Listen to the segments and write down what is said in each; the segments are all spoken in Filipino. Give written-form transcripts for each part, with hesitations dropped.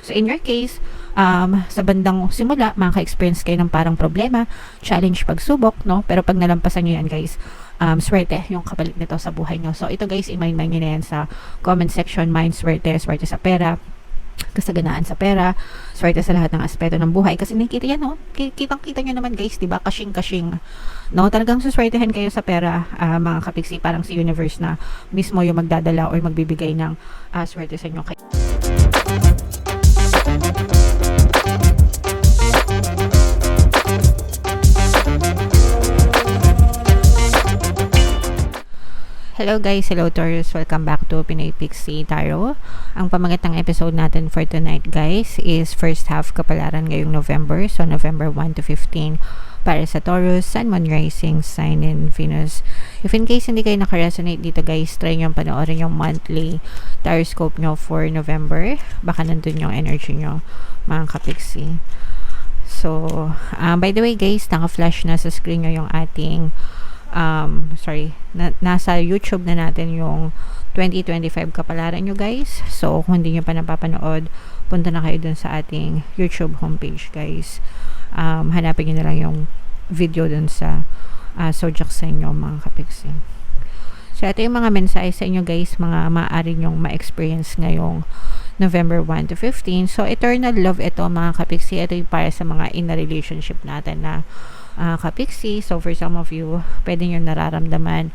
So in your case, sa bandang simula, makaka-experience kayo ng parang problema, challenge, pagsubok, no? Pero pag nalampasan nyo yan guys, swerte yung kapalit nito sa buhay nyo. So ito guys, i-mind nyo na yan sa comment section. Mind, swerte, swerte sa pera, kasaganaan sa pera, swerte sa lahat ng aspeto ng buhay. Kasi nakikita yan, no? Kitang-kita nyo naman guys, diba? Kashing-kashing. No? Talagang suswertehan kayo sa pera, mga kapiksi, parang si universe na mismo yung magdadala or magbibigay ng swerte sa inyo. Hello guys, hello Taurus, welcome back to Pinoy Pixie Tarot. Ang pamagatang episode natin for tonight guys is first half kapalaran ngayong November, so November 1 to 15 para sa Taurus, Sun, Moon, Rising, Sign, and Venus. If in case hindi kayo nakaresonate dito guys, try nyo panoorin yung monthly Taroscope nyo for November, baka nandun yung energy nyo mga kapixie. So, by the way guys, naka-flash na sa screen nyo yung ating nasa YouTube na natin yung 2025 kapalaran nyo guys. So, kung hindi nyo pa napapanood, punta na kayo dun sa ating YouTube homepage guys. Hanapin nyo na lang yung video dun sa zodiac sa inyo mga kapiksi. So, ito yung mga mensahe sa inyo guys, mga maaari nyong ma-experience ngayong November 1 to 15. So, eternal love ito mga kapiksi. Ito yung para sa mga in a relationship natin na kapiksi. So for some of you, pwede nyo nararamdaman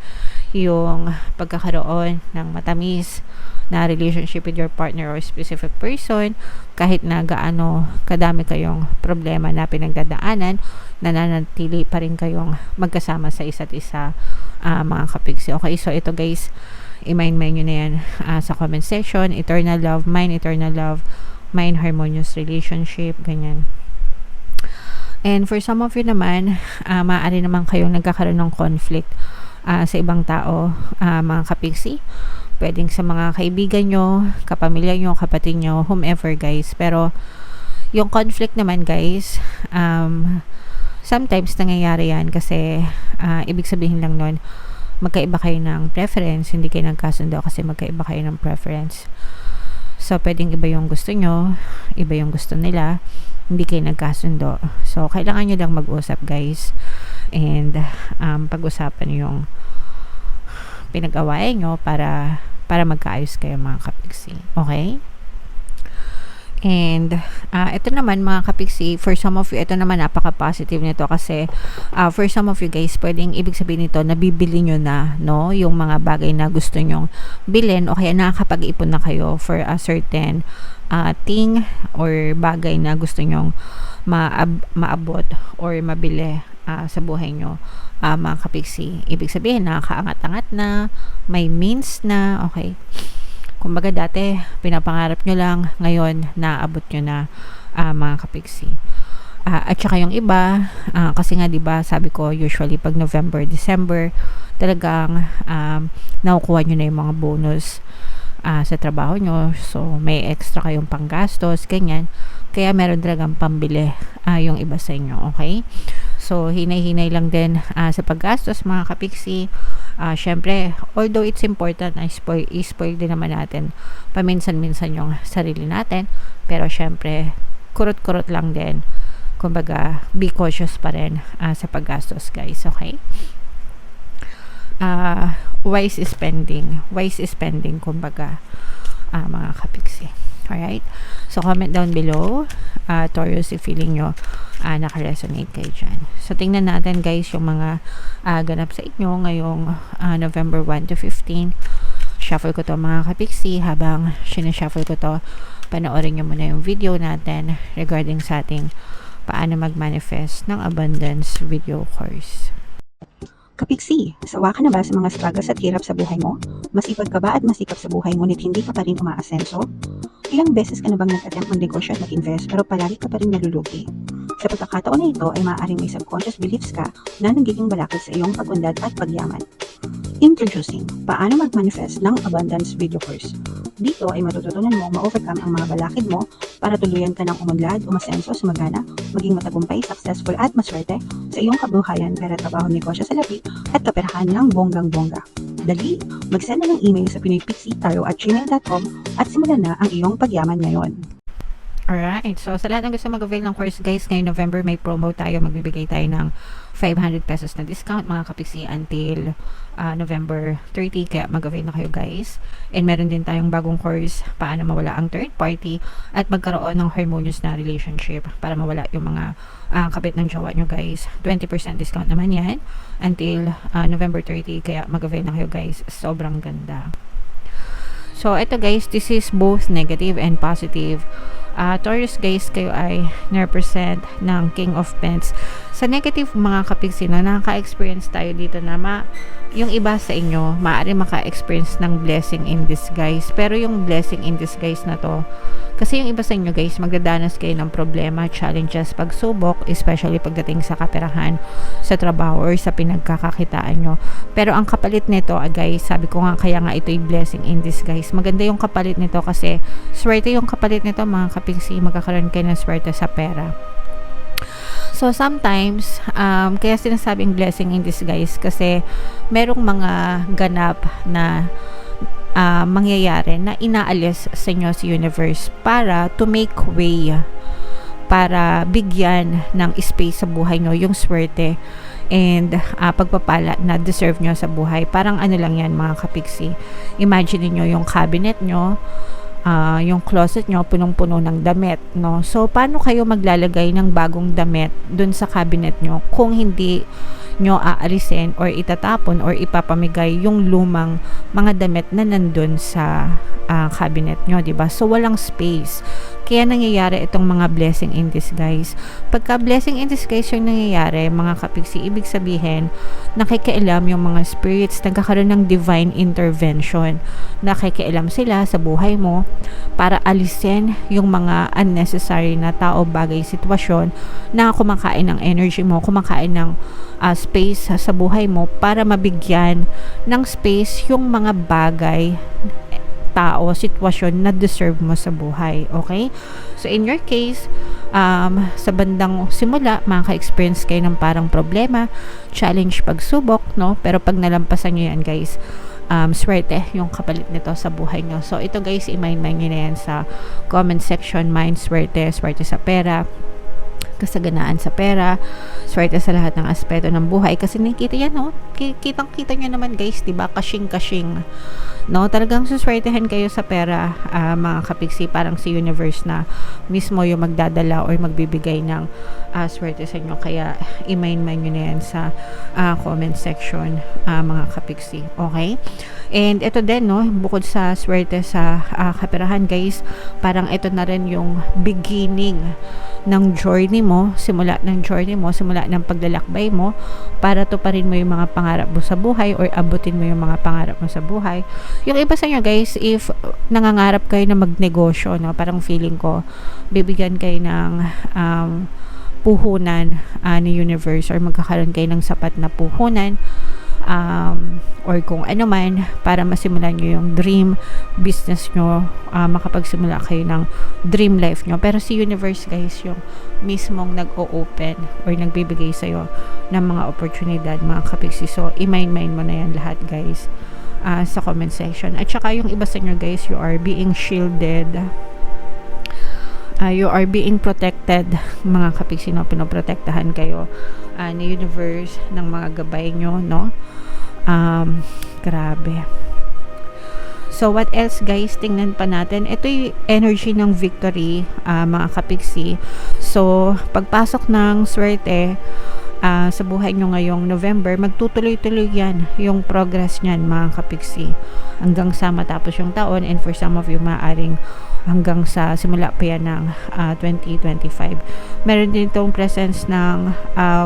yung pagkakaroon ng matamis na relationship with your partner or specific person, kahit na gaano kadami kayong problema na pinagdadaanan, nananatili pa rin kayong magkasama sa isa't isa, mga kapiksi. Okay, so ito guys, i-mind nyo na yan sa comment section. Eternal love, mind harmonious relationship, ganyan. And for some of you naman, maaari naman kayong nagkakaroon ng conflict sa ibang tao, mga kapiksi. Pwedeng sa mga kaibigan nyo, kapamilya nyo, kapatid nyo, whomever guys. Pero yung conflict naman guys, sometimes nangyayari yan kasi ibig sabihin lang nun, magkaiba kayo ng preference, hindi kayo nagkasundo kasi magkaiba kayo ng preference. So pwedeng iba yung gusto nyo, iba yung gusto nila, hindi kayo nagkasundo. So, kailangan nyo lang mag-usap guys. And, pag-usapan yung pinag-awayan nyo para magkaayos kayo mga kapiksi. Okay? And, ito naman mga kapiksi, for some of you, ito naman napaka-positive nito kasi for some of you guys, pwedeng ibig sabihin nito, nabibili nyo na, no? Yung mga bagay na gusto nyong bilhin o kaya nakakapag-ipon na kayo for a certain thing or bagay na gusto nyong maabot or mabili sa buhay nyo, mga kapiksi. Ibig sabihin, nakakaangat-angat na, may means na, okay. Kumbaga dati, pinapangarap nyo lang, ngayon, naabot nyo na, mga kapiksi. At saka yung iba, kasi nga diba, sabi ko, usually pag November, December, talagang nakukuha nyo na yung mga bonus sa trabaho nyo. So, may extra kayong panggastos, ganyan. Kaya meron talagang pambili yung iba sa inyo, okay? So, hinay-hinay lang din sa paggastos, mga kapiksi. Syempre, although it's important na i-spoil din naman natin paminsan-minsan yung sarili natin, pero syempre, kurot-kurot lang din. Kumbaga, be cautious pa rin sa paggastos, guys, okay? Wise spending kumbaga, mga kapiksi. Alright, so comment down below, Taurus, if feeling nyo naka-resonate kayo dyan. So tingnan natin guys yung mga ganap sa inyo ngayong November 1 to 15. Shuffle ko to mga kapiksi. Habang sinashuffle ko to, panoorin nyo muna yung video natin regarding sa ating paano mag-manifest ng abundance video course. Kapiksi, sawa ka na ba sa mga struggles at hirap sa buhay mo? Masipag ka ba at masikap sa buhay ngunit hindi ka pa rin umaasenso? Ilang beses ka na bang nag-attempt mag-negosyo at mag-invest pero palagi ka pa rin nalulugi? Sa pagkakataon na ito ay maaaring may subconscious beliefs ka na nagiging balakid sa iyong pag-unlad at pagyaman. Introducing, paano mag-manifest ng abundance video course. Dito ay matututunan mo ma-overcome ang mga balakid mo para tuluyan ka ng umunlad, umasenso, sumagana, maging matagumpay, successful at maswerte sa iyong kabuhayan, pera, trabaho, negosyo sa labi at kaperahan ng bonggang-bongga. Dali, mag-send na ng email sa pinoypixie@gmail.com at simulan na ang iyong pagyaman ngayon. Alright, so sa lahat ng gusto mag-avail ng course guys, ngayong November may promo tayo, magbibigay tayo ng 500 pesos na discount mga kapiksi until November 30, kaya mag-avail na kayo guys. And meron din tayong bagong course, paano mawala ang third party at magkaroon ng harmonious na relationship para mawala yung mga kabit ng jowa nyo guys. 20% discount naman yan until November 30, kaya mag-avail na kayo guys, sobrang ganda. So, ito guys, this is both negative and positive. Taurus guys, kayo ay represent ng King of Pentacles. Sa negative mga kapiksi, nakaka-experience tayo dito na yung iba sa inyo, maaari maka-experience ng blessing in disguise. Pero yung blessing in disguise na to, kasi yung iba sa inyo guys, magdadanas kayo ng problema, challenges, pagsubok, especially pagdating sa kaperahan, sa trabaho, or sa pinagkakakitaan nyo. Pero ang kapalit nito, guys, sabi ko nga, kaya nga ito'y blessing in disguise. Maganda yung kapalit nito kasi swerte yung kapalit nito mga kapiksi, magkakaroon kayo ng swerte sa pera. So, sometimes, kaya sinasabing blessing in disguise kasi merong mga ganap na mangyayari na inaalis sa inyo sa universe para to make way, para bigyan ng space sa buhay nyo yung swerte and pagpapala na deserve nyo sa buhay. Parang ano lang yan mga kapiksi. Imagine niyo yung cabinet nyo, yung closet nyo punong-puno ng damit, no? So, paano kayo maglalagay ng bagong damit dun sa cabinet nyo kung hindi nyo aalisin or itatapon or ipapamigay yung lumang mga damit na nandun sa cabinet nyo, diba? So, walang space. Kaya nangyayari itong mga blessing in disguise. Pagka blessing in disguise yung nangyayari, mga kapiksi, ibig sabihin, nakikialam yung mga spirits, nagkakaroon ng divine intervention. Nakikialam sila sa buhay mo para alisin yung mga unnecessary na tao, bagay, sitwasyon na kumakain ng energy mo, kumakain ng space sa buhay mo para mabigyan ng space yung mga bagay, tao, sitwasyon na deserve mo sa buhay. Okay? So, in your case, sa bandang simula, makaka-experience kayo ng parang problema, challenge, pagsubok, no? Pero pag nalampasan nyo yan, guys, swerte yung kapalit nito sa buhay nyo. So, ito guys, i-mind-mind nyo na yan sa comment section. Mind, swerte, swerte sa pera, kasaganaan sa pera, swerte sa lahat ng aspeto ng buhay. Kasi nakikita yan, no? Kitang-kita nyo naman guys, diba? Kashing-kashing. No, talagang suswertehan kayo sa pera, mga kapiksi, parang si universe na mismo yung magdadala or magbibigay ng swerte sa inyo. Kaya i-mind-mind nyo na yan sa comment section, mga kapiksi. Okay? And ito din, no, bukod sa swerte sa kaperahan guys, parang ito na rin yung beginning ng journey mo, simula ng paglalakbay mo para tuparin mo yung mga pangarap mo sa buhay or abutin mo yung mga pangarap mo sa buhay. Yung iba sa inyo guys, if nangangarap kayo na magnegosyo, no, parang feeling ko bibigyan kayo ng puhunan ni universe or magkakaroon kayo ng sapat na puhunan, or kung ano man para masimulan nyo yung dream business nyo, makapagsimula kayo ng dream life nyo. Pero si universe guys yung mismong nag-o-open or nagbibigay sa'yo ng mga oportunidad, mga kapiksi. So, i-mind mo na yan lahat guys sa comment section. At saka yung iba sa inyo guys, you are being shielded, you are being protected, mga kapiksi, no? Pinoprotektahan kayo ni universe ng mga gabay nyo, no? Grabe. So, what else guys? Tingnan pa natin. Ito yung energy ng victory, mga kapiksi. So, pagpasok ng swerte sa buhay nyo ngayong November, magtutuloy-tuloy yan yung progress nyan, mga kapiksi, hanggang sa matapos yung taon. And for some of you, maaaring hanggang sa simula pa yan ng 2025. Meron din itong presence ng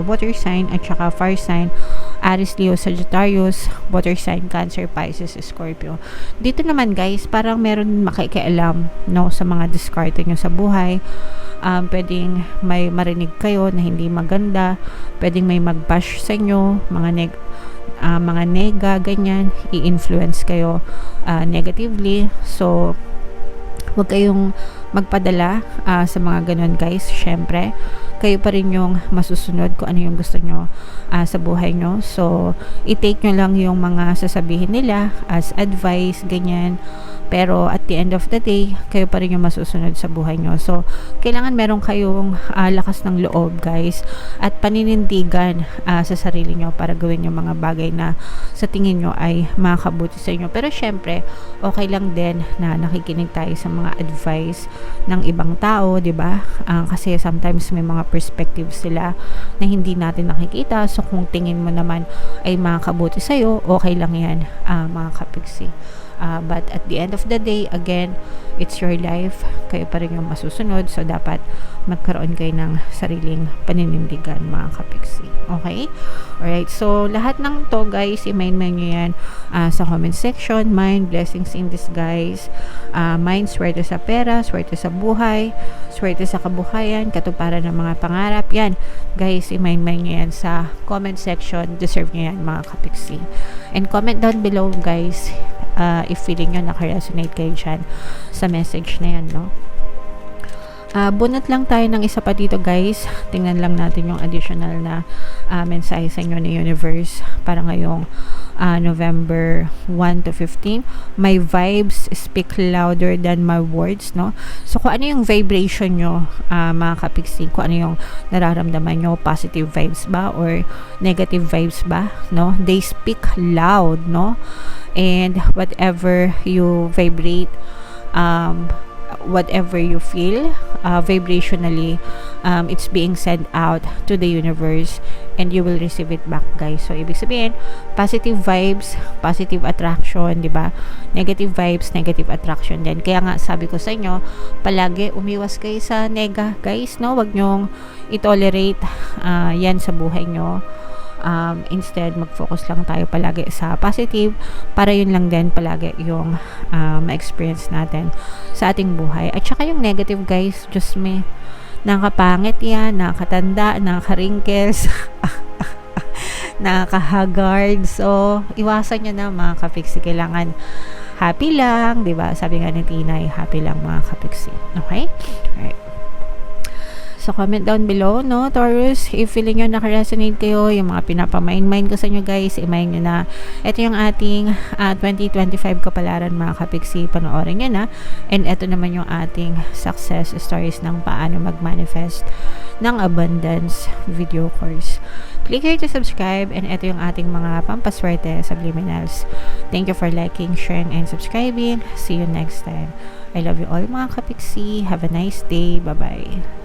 water sign at saka fire sign, Aries, Leo, Sagittarius, water sign, Cancer, Pisces, Scorpio. Dito naman guys, parang meron makikialam, no, sa mga diskarte nyo sa buhay. Pwedeng may marinig kayo na hindi maganda, pwedeng may mag-bash sa inyo, mga nega, ganyan, i-influence kayo negatively. So, huwag kayong magpadala sa mga ganun guys, syempre. kayo pa rin yung masusunod kung ano yung gusto nyo sa buhay nyo. So, i-take nyo lang yung mga sasabihin nila as advice, ganyan. Pero at the end of the day, kayo pa rin yung masusunod sa buhay nyo. So, kailangan meron kayong lakas ng loob, guys, at paninindigan sa sarili nyo para gawin yung mga bagay na sa tingin nyo ay makakabuti sa inyo. Pero syempre, okay lang din na nakikinig tayo sa mga advice ng ibang tao, di ba? Kasi sometimes may mga perspectives sila na hindi natin nakikita. So, kung tingin mo naman ay makakabuti sa'yo, okay lang yan, mga kapiksi. But at the end of the day, again, it's your life. Kayo pa rin yung masusunod. So, dapat magkaroon kayo ng sariling paninindigan, mga kapiksi. Okay? Alright. So, lahat ng to, guys, i-mind nyo yan sa comment section. Mine, blessings in disguise. Mine, swerte sa pera, swerte sa buhay, swerte sa kabuhayan, katuparan ng mga pangarap. Yan. Guys, i-mind nyo yan sa comment section. Deserve nyo yan, mga kapiksi. And comment down below, guys, if feeling nyo naka-resonate kayo dyan sa message na yan, no? Bunot lang tayo ng isa pa dito, guys. Tingnan lang natin yung additional na mensahe sa inyo ni Universe para ngayong November 1 to 15. My vibes speak louder than my words, no? So, kung ano yung vibration nyo, mga kapiksi, kung ano yung nararamdaman nyo, positive vibes ba or negative vibes ba, no? They speak loud, no? And whatever you vibrate, whatever you feel vibrationally, it's being sent out to the universe and you will receive it back, guys. So, ibig sabihin, positive vibes, positive attraction, di ba? Negative vibes, negative attraction din. Kaya nga, sabi ko sa inyo, palagi umiwas kayo sa nega, guys, no? Wag nyong itolerate yan sa buhay nyo. Instead, mag-focus lang tayo palagi sa positive para yun lang din palagi yung ma-experience natin sa ating buhay. At saka yung negative, guys, just me, nakapangit yan, nakatanda, nakaka-wrinkles, nakaka-haggard. So, iwasan nyo na, mga kapiksi. Kailangan happy lang, diba? Sabi nga ni Tinay, happy lang, mga kapiksi. Okay? Alright. So, comment down below, no, Taurus, if feeling nyo naka-resonate kayo, yung mga pinapamind ko sa inyo, guys, i-mind nyo na. Ito yung ating 2025 kapalaran, mga kapiksi, panoorin nyo na. And ito naman yung ating success stories ng paano mag-manifest ng abundance video course. Click here to subscribe, and ito yung ating mga pampaswerte subliminals. Thank you for liking, sharing, and subscribing. See you next time. I love you all, mga kapiksi. Have a nice day. Bye-bye.